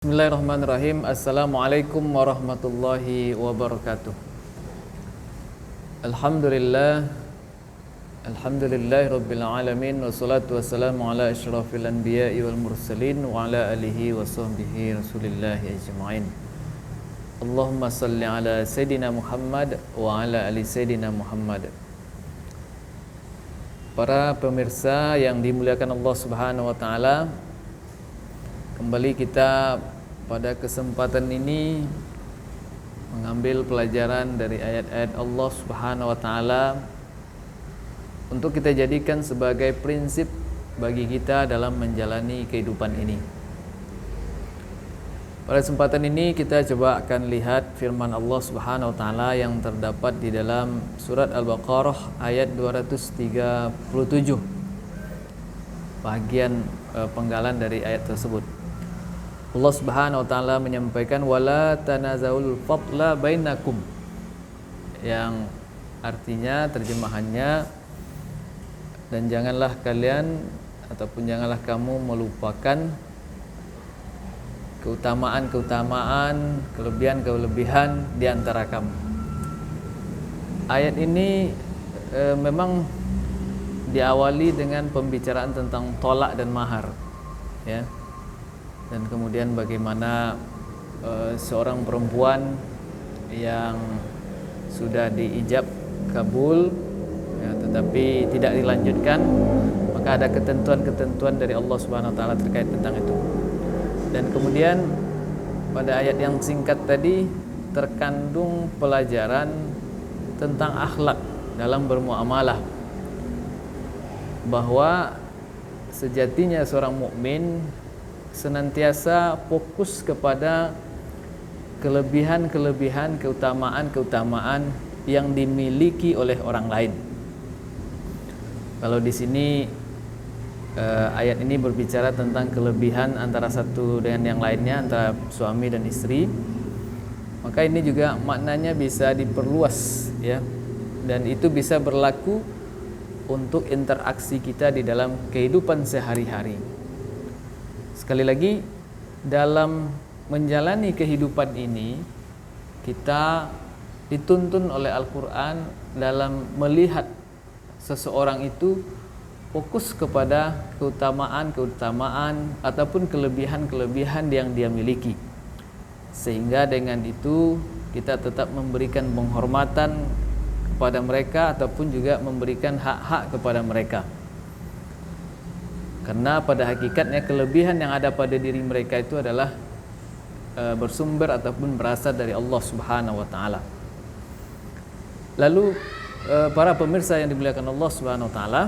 Bismillahirrahmanirrahim. Assalamualaikum warahmatullahi wabarakatuh. Alhamdulillah Rabbil alamin. Wassalatu wassalamu ala asyrafil anbiya'i wal mursalin wa ala alihi wa sahbihi rasulillahi ajma'in. Allahumma salli ala Sayyidina Muhammad wa ala ali Sayyidina Muhammad. Para pemirsa yang dimuliakan Allah Subhanahu wa taala, kembali kita pada kesempatan ini mengambil pelajaran dari ayat-ayat Allah Subhanahu wa taala untuk kita jadikan sebagai prinsip bagi kita dalam menjalani kehidupan ini. Pada kesempatan ini kita coba akan lihat firman Allah Subhanahu wa taala yang terdapat di dalam surat Al-Baqarah ayat 237. Bagian penggalan dari ayat tersebut. Allah Subhanahu wa taala menyampaikan wala tanazaul fadla bainakum, yang artinya terjemahannya, dan janganlah kalian ataupun janganlah kamu melupakan keutamaan-keutamaan, kelebihan-kelebihan di antara kamu. Ayat ini memang diawali dengan pembicaraan tentang tolak dan mahar, ya. Dan kemudian bagaimana seorang perempuan yang sudah diijab kabul, ya, tetapi tidak dilanjutkan, maka ada ketentuan-ketentuan dari Allah Subhanahu wa taala terkait tentang itu. Dan kemudian pada ayat yang singkat tadi terkandung pelajaran tentang akhlak dalam bermuamalah, bahwa sejatinya seorang mukmin senantiasa fokus kepada kelebihan-kelebihan, keutamaan-keutamaan yang dimiliki oleh orang lain. Kalau di sini ayat ini berbicara tentang kelebihan antara satu dengan yang lainnya, antara suami dan istri, maka ini juga maknanya bisa diperluas, ya. Dan itu bisa berlaku untuk interaksi kita di dalam kehidupan sehari-hari. Sekali lagi, dalam menjalani kehidupan ini kita dituntun oleh Al-Quran dalam melihat seseorang itu fokus kepada keutamaan-keutamaan ataupun kelebihan-kelebihan yang dia miliki, sehingga dengan itu kita tetap memberikan penghormatan kepada mereka ataupun juga memberikan hak-hak kepada mereka. Karena pada hakikatnya kelebihan yang ada pada diri mereka itu adalah bersumber ataupun berasal dari Allah Subhanahu wa taala. Lalu para pemirsa yang dimuliakan Allah Subhanahu wa taala,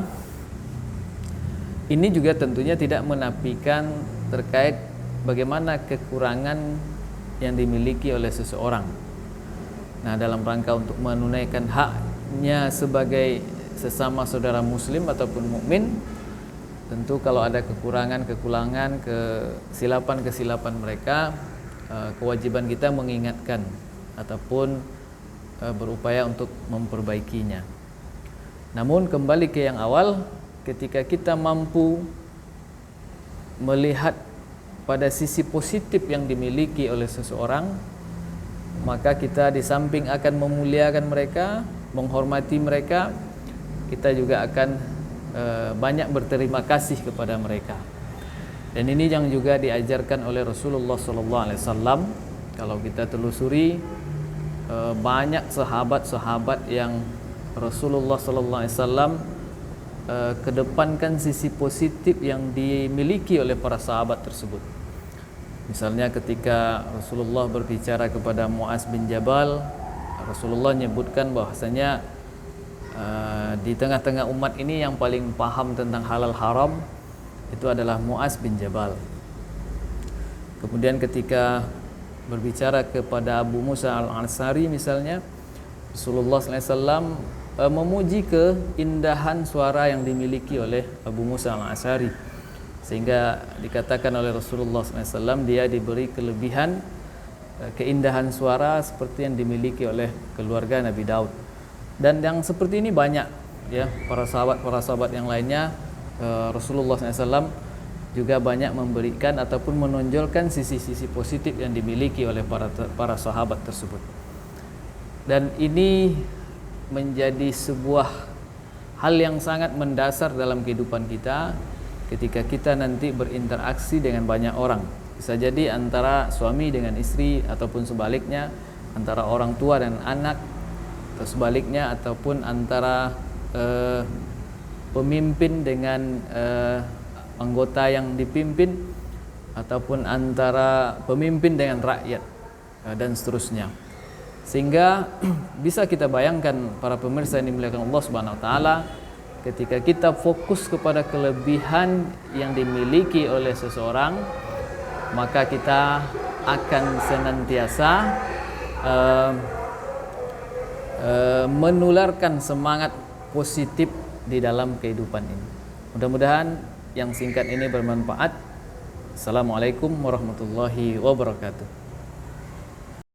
ini juga tentunya tidak menafikan terkait bagaimana kekurangan yang dimiliki oleh seseorang. Nah, dalam rangka untuk menunaikan haknya sebagai sesama saudara muslim ataupun mukmin, tentu kalau ada kekurangan-kekurangan, kesilapan-kesilapan mereka, kewajiban kita mengingatkan ataupun berupaya untuk memperbaikinya. Namun kembali ke yang awal, ketika kita mampu melihat pada sisi positif yang dimiliki oleh seseorang, maka kita di samping akan memuliakan mereka, menghormati mereka, kita juga akan banyak berterima kasih kepada mereka. Dan ini yang juga diajarkan oleh Rasulullah SAW. Kalau kita telusuri, banyak sahabat-sahabat yang Rasulullah SAW kedepankan sisi positif yang dimiliki oleh para sahabat tersebut. Misalnya ketika Rasulullah berbicara kepada Muaz bin Jabal, Rasulullah menyebutkan bahwasanya di tengah-tengah umat ini yang paling paham tentang halal haram itu adalah Muaz bin Jabal. Kemudian ketika berbicara kepada Abu Musa al-Ansari misalnya, Rasulullah SAW memuji keindahan suara yang dimiliki oleh Abu Musa al-Ansari, sehingga dikatakan oleh Rasulullah SAW dia diberi kelebihan keindahan suara seperti yang dimiliki oleh keluarga Nabi Daud. Dan yang seperti ini banyak, ya, para sahabat yang lainnya. Rasulullah SAW juga banyak memberikan ataupun menonjolkan sisi-sisi positif yang dimiliki oleh para sahabat tersebut. Dan ini menjadi sebuah hal yang sangat mendasar dalam kehidupan kita ketika kita nanti berinteraksi dengan banyak orang. Bisa jadi antara suami dengan istri, ataupun sebaliknya antara orang tua dan anak, atau sebaliknya, ataupun antara pemimpin dengan anggota yang dipimpin, ataupun antara pemimpin dengan rakyat, dan seterusnya. Sehingga bisa kita bayangkan para pemirsa yang dimuliakan Allah Subhanahu wa taala, ketika kita fokus kepada kelebihan yang dimiliki oleh seseorang, maka kita akan senantiasa menularkan semangat positif di dalam kehidupan ini. Mudah-mudahan yang singkat ini bermanfaat. Assalamualaikum warahmatullahi wabarakatuh.